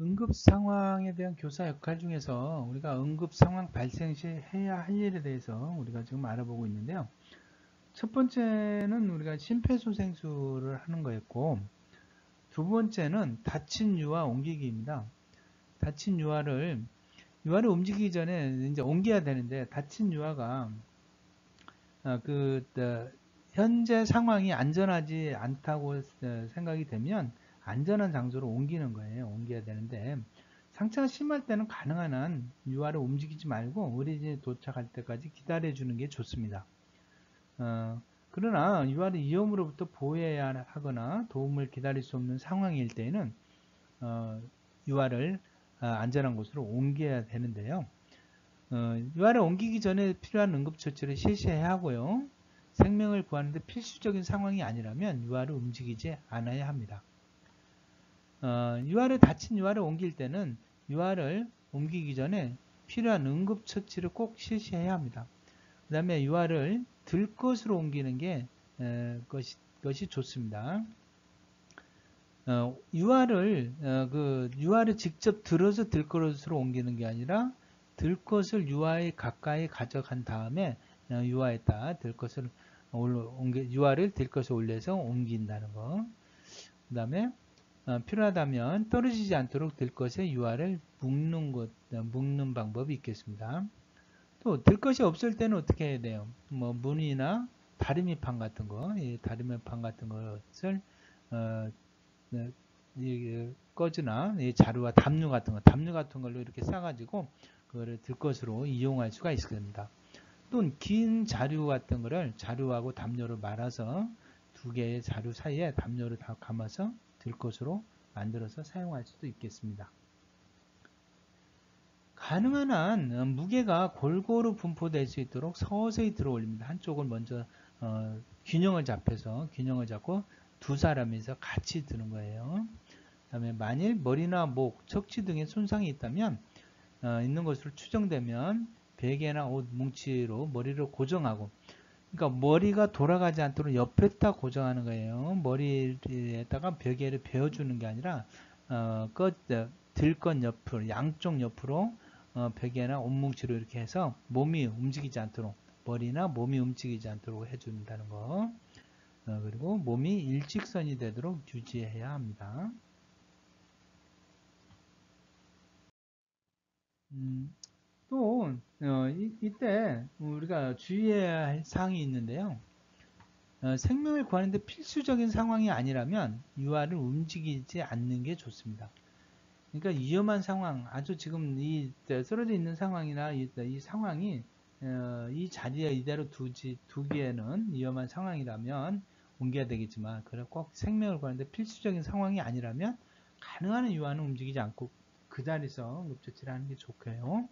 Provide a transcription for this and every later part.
응급 상황에 대한 교사 역할 중에서 우리가 응급 상황 발생 시 해야 할 일에 대해서 우리가 지금 알아보고 있는데요. 첫 번째는 우리가 심폐소생술을 하는 거였고, 두 번째는 다친 유아 옮기기입니다. 다친 유아를 움직이기 전에 이제 옮겨야 되는데, 다친 유아가 현재 상황이 안전하지 않다고 생각이 되면 안전한 장소로 옮기는 거예요. 옮겨야 되는데, 상처가 심할 때는 가능한 한 유아를 움직이지 말고 어린이집에 도착할 때까지 기다려주는 게 좋습니다. 그러나 유아를 위험으로부터 보호해야 하거나 도움을 기다릴 수 없는 상황일 때에는 유아를 안전한 곳으로 옮겨야 되는데요. 유아를 옮기기 전에 필요한 응급처치를 실시해야 하고요. 생명을 구하는데 필수적인 상황이 아니라면 유아를 움직이지 않아야 합니다. 다친 유아를 옮길 때는 유아를 옮기기 전에 필요한 응급처치를 꼭 실시해야 합니다. 그 다음에 유아를 들것으로 옮기는 게 것이 좋습니다. 유아를 직접 들어서 들것으로 옮기는 게 아니라 들것을 유아의 가까이 가져간 다음에 유아에다 유아를 들것에 올려서 옮긴다는 거. 그 다음에 필요하다면 떨어지지 않도록 들것에 유아를 묶는 방법이 있겠습니다. 또 들것이 없을 때는 어떻게 해야 돼요? 뭐 문이나 다리미판 같은 거, 이 다리미판 같은 것을 꺼즈나 자루와 담요 같은 걸로 이렇게 싸가지고 그거를 들것으로 이용할 수가 있습니다. 또 긴 자루 같은 거를 자루하고 담요를 말아서 두 개의 자루 사이에 담요를 다 감아서 들것으로 만들어서 사용할 수도 있겠습니다. 가능한 한 무게가 골고루 분포될 수 있도록 서서히 들어 올립니다. 한쪽을 먼저 균형을 잡고 두 사람이서 같이 드는 거예요. 그다음에 만일 머리나 목, 척추 등에 손상이 있는 것으로 추정되면 베개나 옷 뭉치로 머리를 고정하고, 그러니까 머리가 돌아가지 않도록 옆에다 고정하는 거예요. 머리에다가 베개를 베어주는 게 아니라 들건 옆으로, 양쪽 옆으로 베개나 옷뭉치로 이렇게 해서 머리나 몸이 움직이지 않도록 해준다는 거. 그리고 몸이 일직선이 되도록 유지해야 합니다. 또 이때 우리가 주의해야 할 사항이 있는데요. 생명을 구하는데 필수적인 상황이 아니라면 유아를 움직이지 않는 게 좋습니다. 그러니까 위험한 상황, 아주 지금 쓰러져 있는 상황이나 이 상황이 이 자리에 이대로 두기에는 위험한 상황이라면 옮겨야 되겠지만, 그래 꼭 생명을 구하는데 필수적인 상황이 아니라면 가능한 한 유아는 움직이지 않고 그 자리에서 응급처치를 하는 게 좋고요.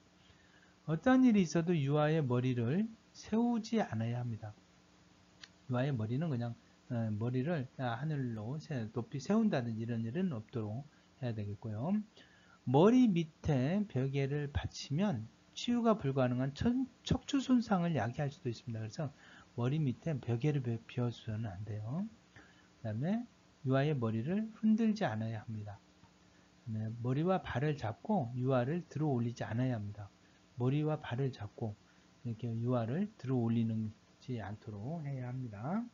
어떠한 일이 있어도 유아의 머리를 세우지 않아야 합니다. 유아의 머리는 그냥 머리를 하늘로 높이 세운다든지 이런 일은 없도록 해야 되겠고요. 머리 밑에 베개를 받치면 치유가 불가능한 척추 손상을 야기할 수도 있습니다. 그래서 머리 밑에 베개를 비워서는 안 돼요. 그 다음에 유아의 머리를 흔들지 않아야 합니다. 머리와 발을 잡고 유아를 들어 올리지 않아야 합니다. 머리와 발을 잡고 이렇게 유아를 들어 올리지 않도록 해야 합니다.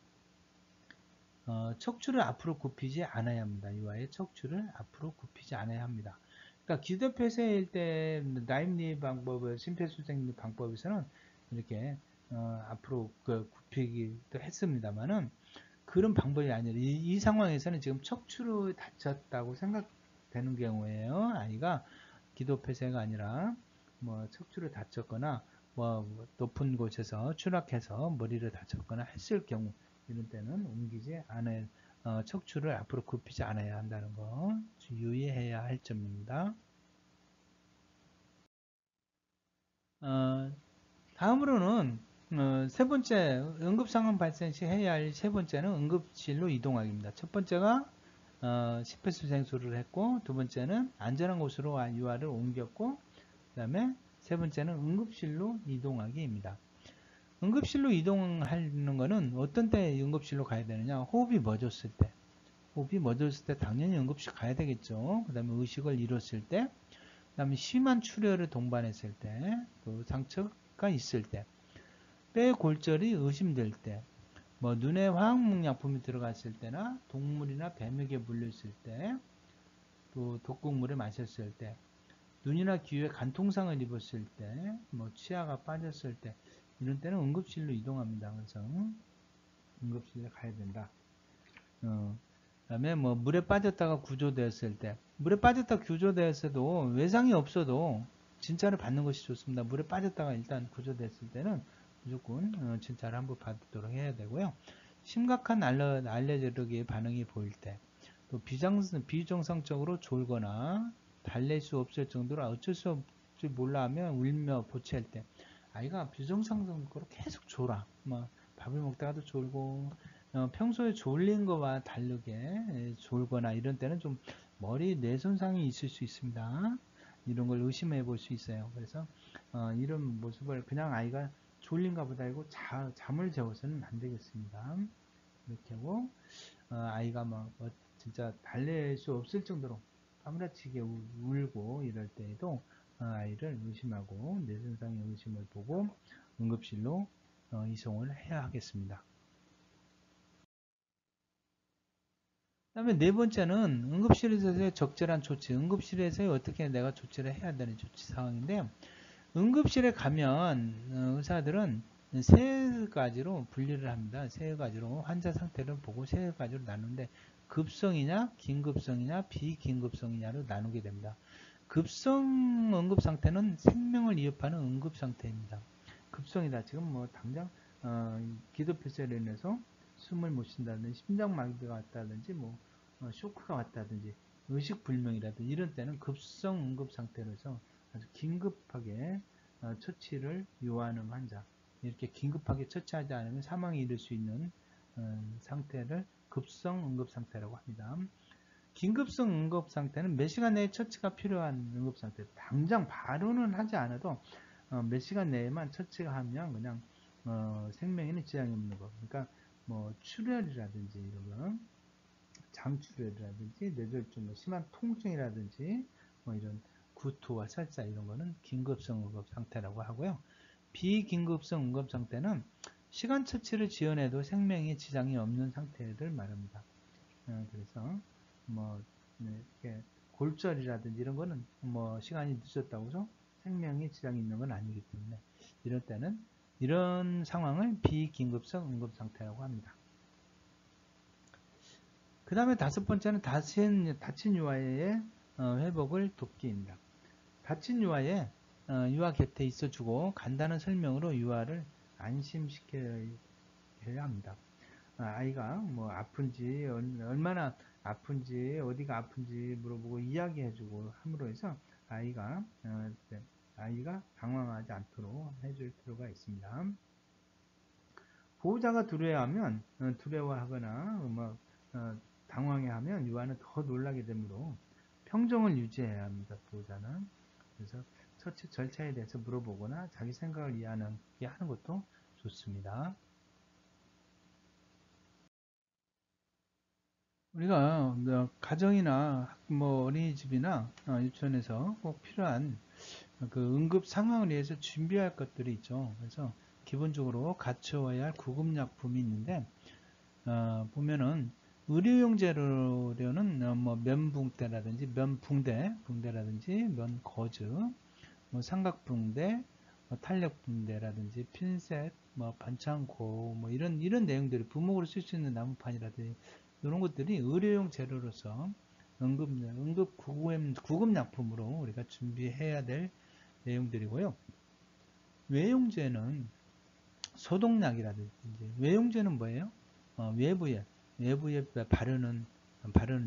척추를 앞으로 굽히지 않아야 합니다. 유아의 척추를 앞으로 굽히지 않아야 합니다. 그러니까 기도폐쇄일 때 나임리 방법을 심폐소생 방법에서는 이렇게 앞으로 굽히기도 했습니다만은 그런 방법이 아니라 이 상황에서는 지금 척추를 다쳤다고 생각되는 경우에요. 아이가 기도폐쇄가 아니라 뭐 척추를 다쳤거나 뭐 높은 곳에서 추락해서 머리를 다쳤거나 했을 경우, 이런 때는 옮기지 않아야, 척추를 앞으로 굽히지 않아야 한다는 거 유의해야 할 점입니다. 다음으로는 세 번째, 응급상황 발생 시 해야 할 세 번째는 응급실로 이동하기입니다. 첫 번째가 심폐소생술을 했고, 두 번째는 안전한 곳으로 유아를 옮겼고, 그 다음에 세 번째는 응급실로 이동하기입니다. 응급실로 이동하는 것은 어떤 때 응급실로 가야 되느냐? 호흡이 멎었을 때, 호흡이 멎었을 때 당연히 응급실 가야 되겠죠. 그 다음에 의식을 잃었을 때, 그 다음에 심한 출혈을 동반했을 때, 또 상처가 있을 때, 뼈 골절이 의심될 때, 뭐 눈에 화학약품이 들어갔을 때나 동물이나 뱀에게 물렸을 때, 또 독극물을 마셨을 때, 눈이나 귀에 간통상을 입었을 때, 뭐 치아가 빠졌을 때, 이런 때는 응급실로 이동합니다. 그래서 응급실에 가야 된다. 그다음에 뭐 물에 빠졌다가 구조되었을 때, 물에 빠졌다 구조되었어도 외상이 없어도 진찰을 받는 것이 좋습니다. 물에 빠졌다가 일단 구조됐을 때는 무조건 진찰을 한번 받도록 해야 되고요. 심각한 알레르기 반응이 보일 때, 또 비정상적으로 졸거나 달랠 수 없을 정도로 어쩔 수 없지 몰라 하면 울며 보채할 때, 아이가 비정상적으로 계속 졸아. 뭐 밥을 먹다가도 졸고, 평소에 졸린 거와 다르게 졸거나 이런 때는 좀 머리 뇌손상이 있을 수 있습니다. 이런 걸 의심해 볼 수 있어요. 그래서 이런 모습을 그냥 아이가 졸린가 보다 하고 잠을 재워서는 안 되겠습니다. 이렇게 하고 아이가 뭐 진짜 달랠 수 없을 정도로 아무렇지게 울고 이럴 때에도 아이를 의심하고 뇌손상의 의심을 보고 응급실로 이송을 해야 하겠습니다. 그다음에 네 번째는 응급실에서의 적절한 조치, 응급실에서 어떻게 내가 조치를 해야 되는 조치 상황인데, 응급실에 가면 의사들은 세 가지로 분류를 합니다. 세 가지로 환자 상태를 보고 세 가지로 나누는데, 급성이냐, 긴급성이냐, 비긴급성이냐로 나누게 됩니다. 급성 응급 상태는 생명을 위협하는 응급 상태입니다. 급성이다. 지금 뭐 당장 기도폐쇄로 인해서 숨을 못 쉰다든지 심장마비가 왔다든지 뭐 쇼크가 왔다든지 의식불명이라든지 이런 때는 급성 응급 상태로서 아주 긴급하게 처치를 요하는 환자, 이렇게 긴급하게 처치하지 않으면 사망에 이를 수 있는 상태를 급성 응급 상태라고 합니다. 긴급성 응급 상태는 몇 시간 내에 처치가 필요한 응급 상태, 당장 바로는 하지 않아도 몇 시간 내에만 처치가 하면 그냥 생명에는 지장이 없는 거. 그러니까 뭐 출혈이라든지 이런 거, 장출혈이라든지 뇌졸중, 심한 통증이라든지 뭐 이런 구토와 설사 이런 거는 긴급성 응급 상태라고 하고요. 비긴급성 응급 상태는 시간 처치를 지연해도 생명에 지장이 없는 상태를 말합니다. 그래서 뭐 이렇게 골절이라든지 이런 거는 뭐 시간이 늦었다고 해서 생명에 지장이 있는 건 아니기 때문에 이럴 때는 이런 상황을 비긴급성 응급 상태라고 합니다. 그 다음에 다섯 번째는 다친 유아의 회복을 돕기입니다. 다친 유아의 유아 곁에 있어주고 간단한 설명으로 유아를 안심시켜야 합니다. 아이가 뭐 아픈지 얼마나 아픈지 어디가 아픈지 물어보고 이야기해주고 함으로 해서 아이가 당황하지 않도록 해줄 필요가 있습니다. 보호자가 두려워하거나 뭐 당황해하면 유아는 더 놀라게 되므로 평정을 유지해야 합니다. 보호자는. 그래서 처치 절차에 대해서 물어보거나 자기 생각을 이해하는 것도 좋습니다. 우리가 가정이나 뭐 어린이집이나 유치원에서 꼭 필요한 그 응급 상황을 위해서 준비할 것들이 있죠. 그래서 기본적으로 갖춰야 할 구급약품이 있는데 보면은 의료용 재료로는 뭐 면붕대라든지 붕대라든지 면거즈, 뭐 삼각붕대, 뭐 탄력붕대라든지 핀셋, 뭐 반창고, 뭐 이런 내용들이 부목으로 쓸 수 있는 나무판이라든지 이런 것들이 의료용 재료로서 응급 구급약품으로 우리가 준비해야 될 내용들이고요. 외용제는 소독약이라든지 외용제는 뭐예요? 외부에 바르는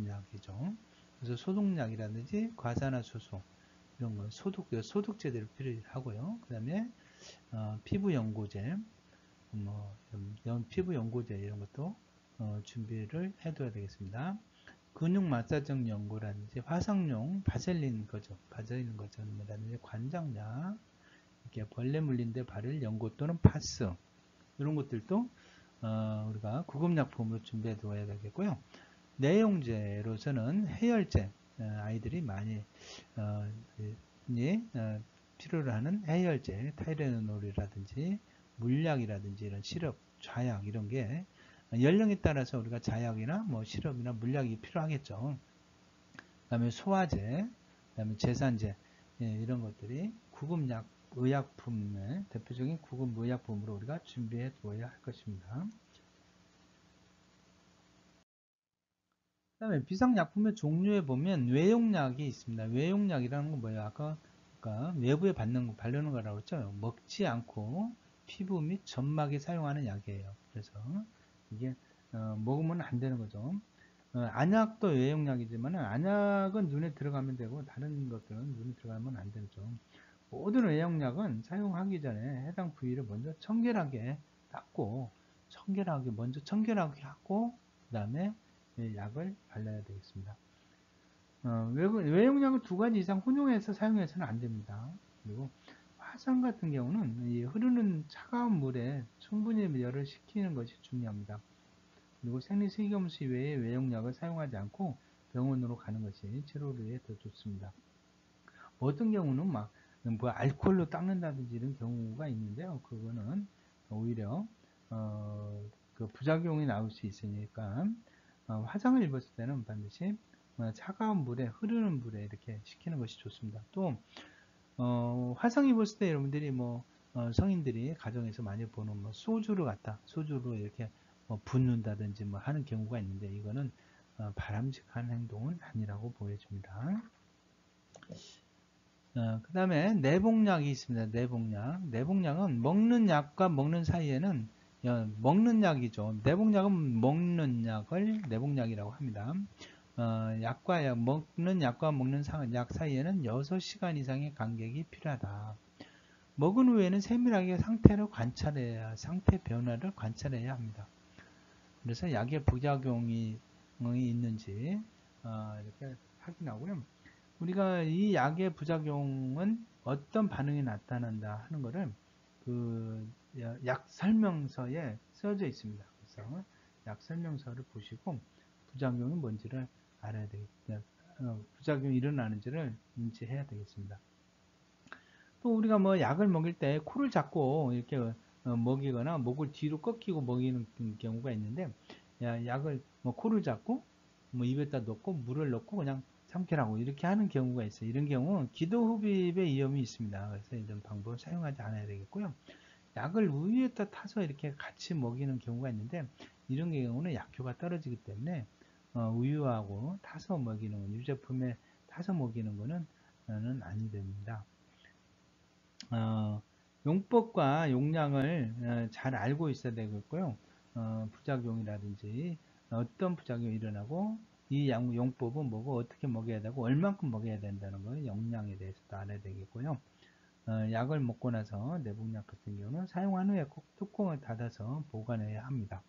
약이죠. 그래서 소독약이라든지 과산화수소 이런 거 소독제들을 필요하고요. 그 다음에 피부 연고제, 뭐 피부 연고제 이런 것도 준비를 해둬야 되겠습니다. 근육 마사지용 연고라든지 화상용 바셀린 거점이라든지 관장약, 이렇게 벌레 물린 데 바를 연고 또는 파스 이런 것들도 우리가 구급약품으로 준비해 두어야 되겠고요. 내용제로서는 해열제, 아이들이 많이 필요로 하는 해열제, 타이레놀이라든지 물약이라든지 이런 시럽, 좌약 이런 게 연령에 따라서 우리가 자약이나 뭐 시럽이나 물약이 필요하겠죠. 그다음에 소화제, 그다음에 제산제 이런 것들이 구급약 의약품의 대표적인 구급 의약품으로 우리가 준비해 두어야 할 것입니다. 그다음에 비상약품의 종류에 보면 외용약이 있습니다. 외용약이라는 건 뭐예요? 아까 외부에 바르는 거라고 했죠. 먹지 않고 피부 및 점막에 사용하는 약이에요. 그래서 이게 먹으면 안 되는 거죠. 안약도 외용약이지만 안약은 눈에 들어가면 되고 다른 것들은 눈에 들어가면 안 되죠. 모든 외용약은 사용하기 전에 해당 부위를 먼저 청결하게 닦고 먼저 청결하게 하고 그 다음에 약을 발라야 되겠습니다. 외용약을 2가지 이상 혼용해서 사용해서는 안 됩니다. 그리고 화상 같은 경우는 이 흐르는 차가운 물에 충분히 열을 식히는 것이 중요합니다. 그리고 생리식염수 외에 외용약을 사용하지 않고 병원으로 가는 것이 치료에 더 좋습니다. 어떤 경우는 뭐 알코올로 닦는다든지 이런 경우가 있는데요. 그거는 오히려 그 부작용이 나올 수 있으니까 화상을 입었을 때는 반드시 차가운 물에 흐르는 물에 이렇게 식히는 것이 좋습니다. 또 화상 입었을 때 여러분들이 성인들이 가정에서 많이 보는 소주로 이렇게 붓는다든지 하는 경우가 있는데 이거는 바람직한 행동은 아니라고 보여집니다. 그 다음에 내복약이 있습니다. 내복약은 먹는 약과 먹는 사이에는 먹는 약이죠. 내복약은 먹는 약을 내복약이라고 합니다. 먹는 약과 먹는 약 사이에는 6시간 이상의 간격이 필요하다. 먹은 후에는 세밀하게 상태 변화를 관찰해야 합니다. 그래서 약의 부작용이 있는지 이렇게 확인하고요. 우리가 이 약의 부작용은 어떤 반응이 나타난다 하는 것을 그 약 설명서에 써져 있습니다. 그래서 약 설명서를 보시고 부작용이 뭔지를 알아야 되겠습니다. 부작용이 일어나는지를 인지해야 되겠습니다. 또 우리가 약을 먹일 때 코를 잡고 이렇게 먹이거나 목을 뒤로 꺾이고 먹이는 경우가 있는데 약을 코를 잡고 입에다 넣고 물을 넣고 그냥 삼키라고 이렇게 하는 경우가 있어요. 이런 경우 기도흡입의 위험이 있습니다. 그래서 이런 방법을 사용하지 않아야 되겠고요. 약을 우유에다 타서 이렇게 같이 먹이는 경우가 있는데 이런 경우는 약효가 떨어지기 때문에 우유하고 타서 먹이는 유제품에 타서 먹이는 거는 아니 됩니다. 용법과 용량을 잘 알고 있어야 되겠고요. 부작용이라든지 어떤 부작용이 일어나고 이 용법은 뭐고 어떻게 먹여야 되고 얼만큼 먹여야 된다는 거 용량에 대해서도 알아야 되겠고요. 약을 먹고 나서 내복약 같은 경우는 사용한 후에 꼭 뚜껑을 닫아서 보관해야 합니다.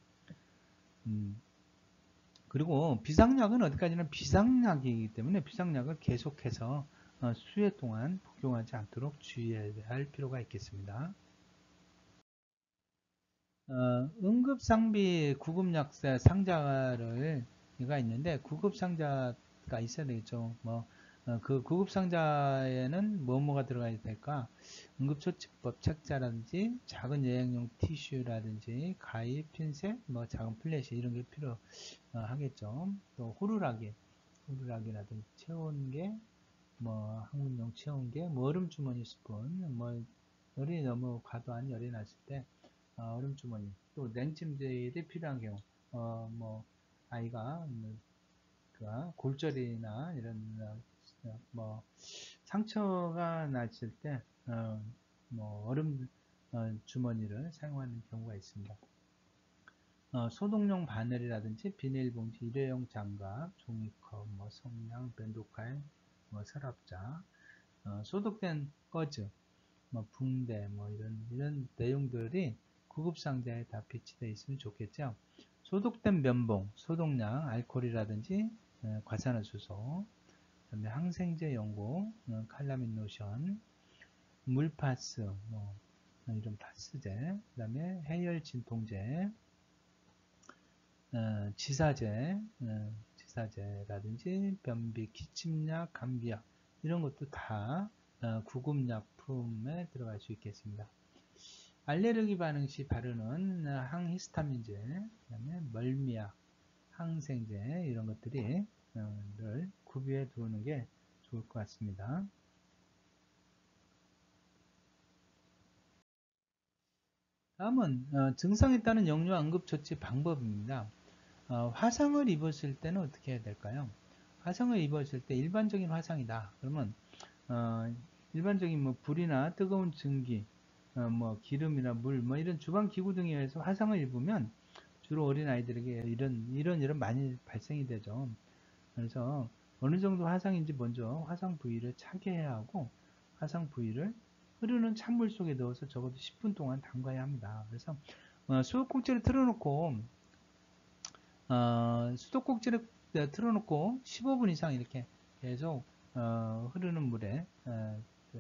그리고 비상약은 어디까지나 비상약이기 때문에 비상약을 계속해서 수회 동안 복용하지 않도록 주의해야 할 필요가 있겠습니다. 응급상비 구급약사 상자가 있는데 구급상자가 있어야 되겠죠. 그 구급상자에는 뭐가 들어가야 될까? 응급처치법 책자라든지 작은 여행용 티슈라든지 가위, 핀셋, 작은 플래시 이런 게 필요하겠죠. 또 호루라기라든지 체온계, 항문용 체온계, 얼음 주머니 스푼, 열이 너무 과도한 열이 났을 때 얼음 주머니, 또 냉찜질이 필요한 경우, 아이가 골절이나 이런 상처가 났을 때 얼음 주머니를 사용하는 경우가 있습니다. 소독용 바늘이라든지 비닐봉지, 일회용 장갑, 종이컵, 성냥, 밴도칼, 서랍자, 소독된 꺼즈, 붕대, 이런 내용들이 구급상자에 다 배치되어 있으면 좋겠죠. 소독된 면봉, 소독약, 알코올이라든지 과산화수소, 그다음에 항생제 연고, 칼라민 로션, 물파스, 이런 파스제, 그다음에 해열 진통제, 지사제, 주사제라든지 변비, 기침약, 감기약 이런 것도 다 구급약품에 들어갈 수 있겠습니다. 알레르기 반응 시 바르는 항히스타민제, 그다음에 멀미약, 항생제 이런 것들이 늘 구비해 두는 게 좋을 것 같습니다. 다음은 증상에 따른 역류와 응급처치 방법입니다. 화상을 입었을 때는 어떻게 해야 될까요? 화상을 입었을 때 일반적인 화상이다. 그러면 일반적인 뭐 불이나 뜨거운 증기, 뭐 기름이나 물, 뭐 이런 주방 기구 등에 의해서 화상을 입으면 주로 어린 아이들에게 이런 많이 발생이 되죠. 그래서 어느 정도 화상인지 먼저 화상 부위를 차게 해야 하고 화상 부위를 흐르는 찬물 속에 넣어서 적어도 10분 동안 담가야 합니다. 그래서 수도꼭지를 틀어놓고 수도꼭지를 틀어놓고 15분 이상 이렇게 계속 흐르는 물에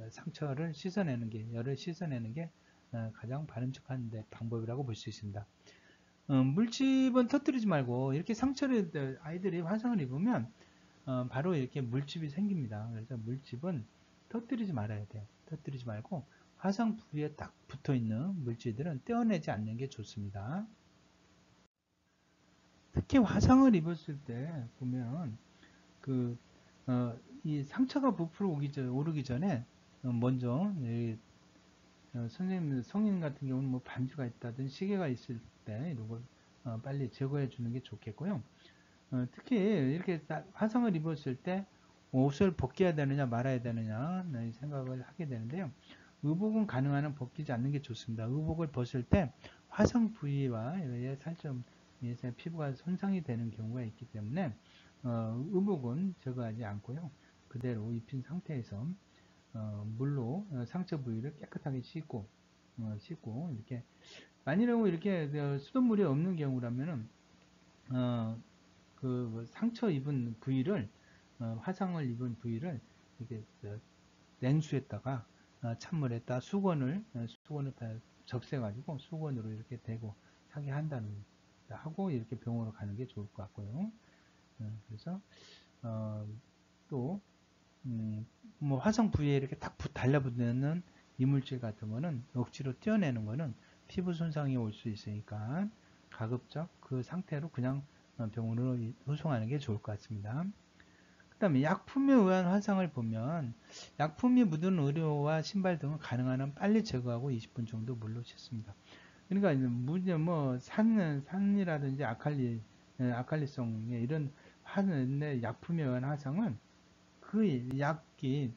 상처를 씻어내는 게 열을 씻어내는 게 가장 바람직한 방법이라고 볼 수 있습니다. 물집은 터뜨리지 말고 이렇게 상처를 아이들이 화상을 입으면 바로 이렇게 물집이 생깁니다. 그래서 물집은 터뜨리지 말아야 돼요. 터뜨리지 말고 화상 부위에 딱 붙어 있는 물질들은 떼어내지 않는 게 좋습니다. 특히 화상을 입었을 때 보면 이 상처가 부풀어 오르기 전에 먼저 선생님 성인 같은 경우는 뭐 반주가 있다든 시계가 있을 때 이런 걸 빨리 제거해 주는 게 좋겠고요. 특히 이렇게 화상을 입었을 때 옷을 벗겨야 되느냐 말아야 되느냐 생각을 하게 되는데요. 의복은 가능한 한 벗기지 않는 게 좋습니다. 의복을 벗을 때 화상 부위와 살짝 피부가 손상이 되는 경우가 있기 때문에 의복은 제거하지 않고요. 그대로 입힌 상태에서 물로 상처 부위를 깨끗하게 씻고 이렇게 만일에 이렇게 수돗물이 없는 경우라면은 그 상처 입은 부위를 화상을 입은 부위를 이렇게 냉수에다가 찬물에다 수건을 다 접세 가지고 수건으로 이렇게 대고 하게 한다는 하고 이렇게 병원으로 가는 게 좋을 것 같고요. 그래서 또 뭐 화상 부위에 이렇게 딱 달라붙는 이물질 같은 거는 억지로 떼어내는 거는 피부 손상이 올 수 있으니까 가급적 그 상태로 그냥 병원으로 후송하는 게 좋을 것 같습니다. 그 다음에 약품에 의한 화상을 보면 약품이 묻은 의료와 신발 등은 가능한 한 빨리 제거하고 20분 정도 물로 씻습니다. 그러니까 뭐 산이라든지 아칼리성의 이런 약품에 의한 화상은 그 약이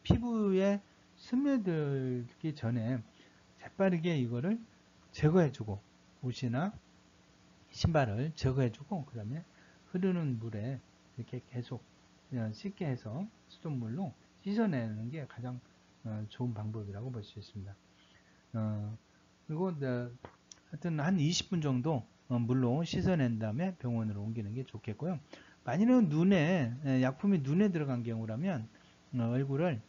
피부에 스며들기 전에 재빠르게 이거를 제거해주고 옷이나 신발을 제거해주고 그 다음에 흐르는 물에 이렇게 계속 씻게 해서 수돗물로 씻어내는 게 가장 좋은 방법이라고 볼 수 있습니다. 그리고 하여튼 한 20분 정도 물로 씻어낸 다음에 병원으로 옮기는 게 좋겠고요. 만일은 약품이 눈에 들어간 경우라면 얼굴을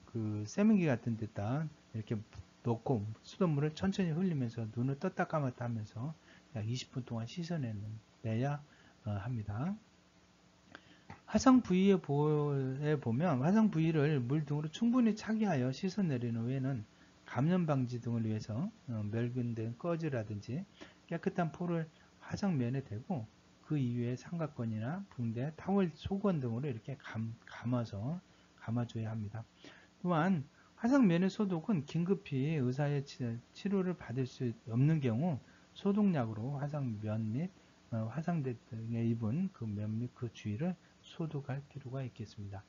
그 세면기 같은 데다 이렇게 넣고 수돗물을 천천히 흘리면서 눈을 떴다 감았다 하면서 약 20분 동안 씻어내야 합니다. 화상 부위에 보면 화상 부위를 물 등으로 충분히 차게 하여 씻어내린 후에는 감염 방지 등을 위해서 멸균 등 꺼즈라든지 깨끗한 포를 화상면에 대고 그 이외에 삼각건이나 붕대, 타월, 소건 등으로 이렇게 감아줘야 합니다. 또한 화상면의 소독은 긴급히 의사의 치료를 받을 수 없는 경우 소독약으로 화상면 및 화상대 등에 입은 그 면 및 그 주위를 소독할 필요가 있겠습니다.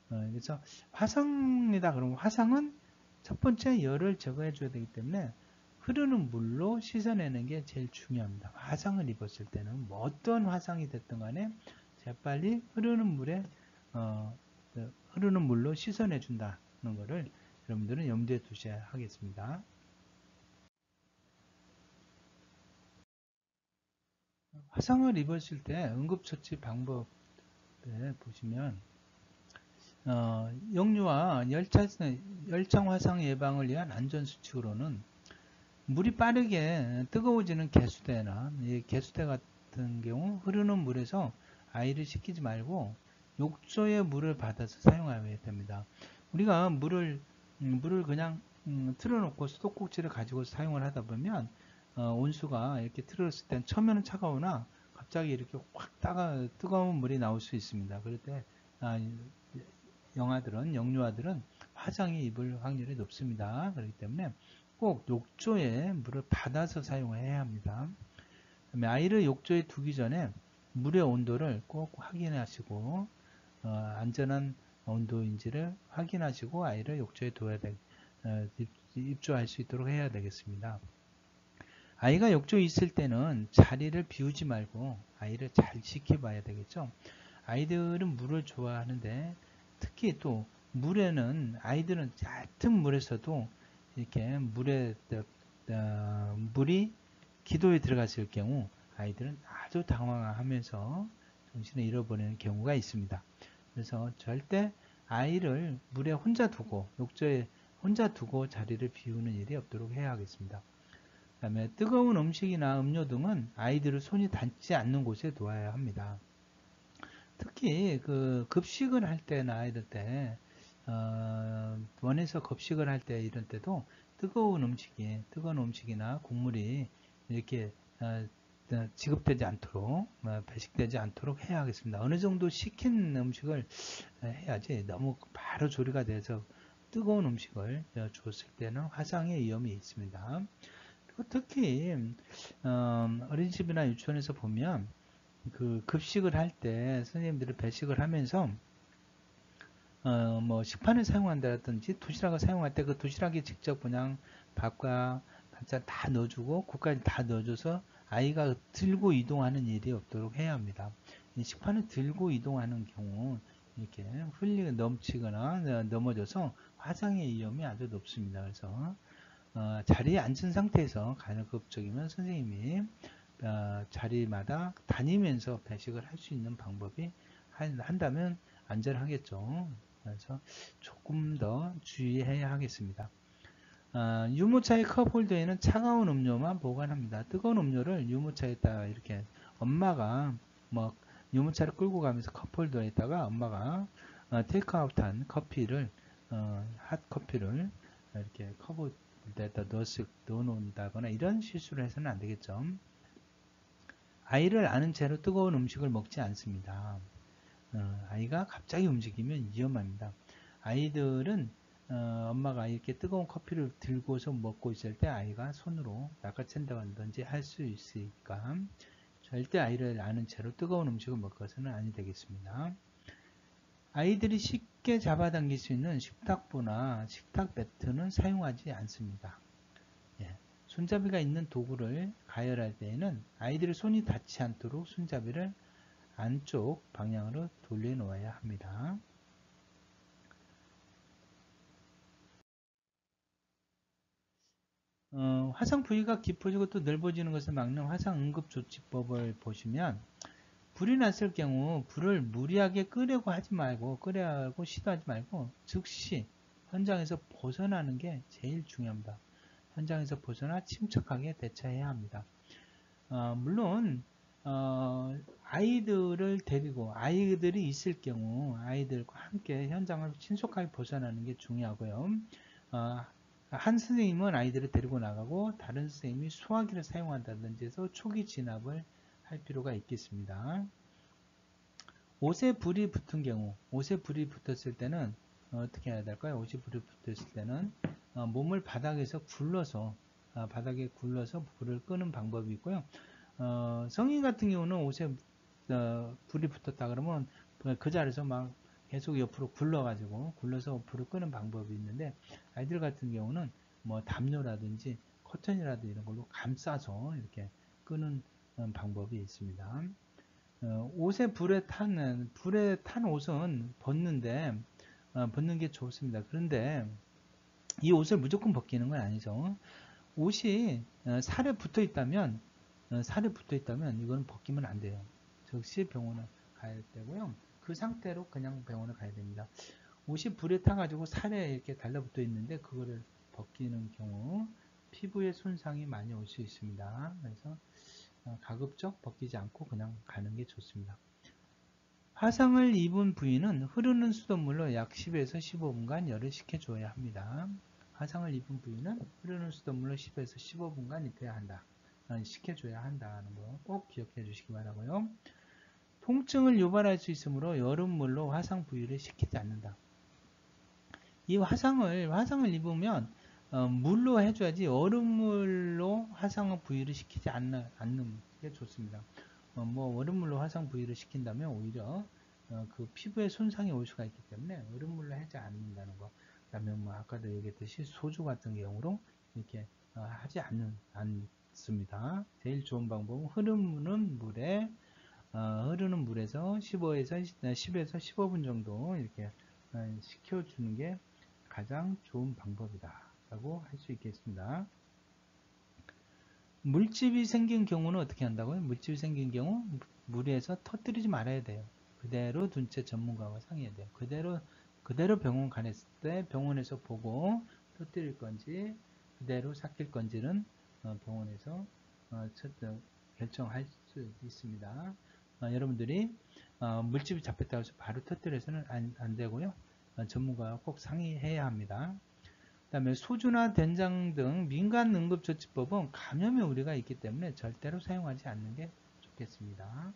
그래서 화상이다 그러면 화상은 첫 번째 열을 제거해 줘야 되기 때문에 흐르는 물로 씻어내는 게 제일 중요합니다. 화상을 입었을 때는 뭐 어떤 화상이 됐든 간에 재빨리 흐르는 물로 씻어내 준다는 것을 여러분들은 염두에 두셔야 하겠습니다. 화상을 입었을 때 응급처치 방법에 보시면 역류와 열창 화상 예방을 위한 안전수칙으로는 물이 빠르게 뜨거워지는 개수대나 이 개수대 같은 경우 흐르는 물에서 아이를 시키지 말고 욕조에 물을 받아서 사용해야 됩니다. 우리가 물을 그냥 틀어놓고 수도꼭지를 가지고 사용을 하다 보면 온수가 이렇게 틀었을 땐 처음에는 차가우나 갑자기 이렇게 확 뜨거운 물이 나올 수 있습니다. 그럴 때 아, 영유아들은 화상이 입을 확률이 높습니다. 그렇기 때문에 꼭 욕조에 물을 받아서 사용해야 합니다. 그다음에 아이를 욕조에 두기 전에 물의 온도를 꼭 확인하시고 안전한 온도인지를 확인하시고 아이를 욕조에 입조할 수 있도록 해야 되겠습니다. 아이가 욕조에 있을 때는 자리를 비우지 말고 아이를 잘 지켜봐야 되겠죠. 아이들은 물을 좋아하는데 특히 또 아이들은 얕은 물에서도 이렇게 물이 기도에 들어갔을 경우 아이들은 아주 당황하면서 정신을 잃어버리는 경우가 있습니다. 그래서 절대 아이를 물에 욕조에 혼자 두고 자리를 비우는 일이 없도록 해야 하겠습니다. 그 다음에 뜨거운 음식이나 음료 등은 아이들을 손이 닿지 않는 곳에 두어야 합니다. 특히 그 급식을 할 때나 아이들 때 원에서 급식을 할 때 이런 때도 뜨거운 음식이나 국물이 이렇게 지급되지 않도록 배식되지 않도록 해야 하겠습니다. 어느 정도 식힌 음식을 해야지 너무 바로 조리가 돼서 뜨거운 음식을 줬을 때는 화상의 위험이 있습니다. 그리고 특히 어린이집이나 유치원에서 보면 그 급식을 할 때 선생님들이 배식을 하면서 뭐 식판을 사용한다든지 도시락을 사용할 때 그 도시락에 직접 그냥 밥과 반찬 다 넣어주고 국까지 다 넣어줘서 아이가 들고 이동하는 일이 없도록 해야 합니다. 이 식판을 들고 이동하는 경우 이렇게 넘치거나 넘어져서 화상의 위험이 아주 높습니다. 그래서 자리에 앉은 상태에서 가급적이면 선생님이 자리마다 다니면서 배식을 할 수 있는 방법이 한다면 안전하겠죠. 그래서 조금 더 주의해야 하겠습니다. 유모차의 컵홀더에는 차가운 음료만 보관합니다. 뜨거운 음료를 유모차에다가 이렇게 엄마가 뭐 유모차를 끌고 가면서 컵홀더에다가 엄마가 테이크아웃한 커피를 핫커피를 이렇게 컵홀더에다 넣어놓는다거나 이런 실수를 해서는 안 되겠죠. 아이를 아는 채로 뜨거운 음식을 먹지 않습니다. 아이가 갑자기 움직이면 위험합니다. 아이들은 엄마가 이렇게 뜨거운 커피를 들고서 먹고 있을 때 아이가 손으로 낚아챈다든지 할 수 있으니까 절대 아이를 아는 채로 뜨거운 음식을 먹어서는 아니 되겠습니다. 아이들이 쉽게 잡아당길 수 있는 식탁보나 식탁 매트는 사용하지 않습니다. 예. 손잡이가 있는 도구를 가열할 때에는 아이들의 손이 닿지 않도록 손잡이를 안쪽 방향으로 돌려 놓아야 합니다. 화상 부위가 깊어지고 또 넓어지는 것을 막는 화상 응급조치법을 보시면 불이 났을 경우 불을 무리하게 끄려고 시도하지 말고 즉시 현장에서 벗어나는 게 제일 중요합니다. 현장에서 벗어나 침착하게 대처해야 합니다. 물론 아이들이 있을 경우 아이들과 함께 현장을 신속하게 벗어나는 게 중요하고요. 한 선생님은 아이들을 데리고 나가고 다른 선생님이 수화기를 사용한다든지 해서 초기 진압을 할 필요가 있겠습니다. 옷에 불이 붙었을 때는 어떻게 해야 될까요? 옷에 불이 붙었을 때는 몸을 바닥에 굴러서 불을 끄는 방법이 있고요. 성인 같은 경우는 옷에 불이 붙었다 그러면 그 자리에서 막 계속 옆으로 굴러서 불을 끄는 방법이 있는데 아이들 같은 경우는 뭐 담요라든지 커튼이라든지 이런 걸로 감싸서 이렇게 끄는 방법이 있습니다. 불에 탄 옷은 벗는 게 좋습니다. 그런데 이 옷을 무조건 벗기는 건 아니죠. 옷이 살에 붙어 있다면 이건 벗기면 안 돼요. 즉시 병원을 가야 되고요. 그 상태로 그냥 병원을 가야 됩니다. 옷이 불에 타가지고 살에 이렇게 달라붙어 있는데 그거를 벗기는 경우 피부에 손상이 많이 올 수 있습니다. 그래서 가급적 벗기지 않고 그냥 가는 게 좋습니다. 화상을 입은 부위는 흐르는 수돗물로 약 10에서 15분간 열을 식혀줘야 합니다. 화상을 입은 부위는 흐르는 수돗물로 10에서 15분간 익혀야 한다. 식혀줘야 한다는 거 꼭 기억해 주시기 바라고요. 통증을 유발할 수 있으므로 여름물로 화상 부위를 식히지 않는다. 이 화상을 입으면 물로 해줘야지 얼음물로 화상 부위를 식히지 않는 게 좋습니다. 얼음물로 화상 부위를 식힌다면 오히려 그 피부에 손상이 올 수가 있기 때문에 얼음물로 하지 않는다는 거. 그다음에 아까도 얘기했듯이 소주 같은 경우로 이렇게 하지 않습니다. 제일 좋은 방법은 흐르는 물에서 10에서 15분 정도 이렇게 식혀주는 게 가장 좋은 방법이다 라고 할 수 있겠습니다. 물집이 생긴 경우는 어떻게 한다고요? 물집이 생긴 경우 물에서 터뜨리지 말아야 돼요. 그대로 둔 채 전문가와 상의해야 돼요. 그대로 병원 가냈을 때 병원에서 보고 터뜨릴 건지 그대로 삭힐 건지는 병원에서 결정할 수 있습니다. 여러분들이 물집이 잡혔다고 해서 바로 터뜨려서는 안 되고요. 전문가와 꼭 상의해야 합니다. 그 다음에 소주나 된장 등 민간 응급조치법은 감염의 우려가 있기 때문에 절대로 사용하지 않는 게 좋겠습니다.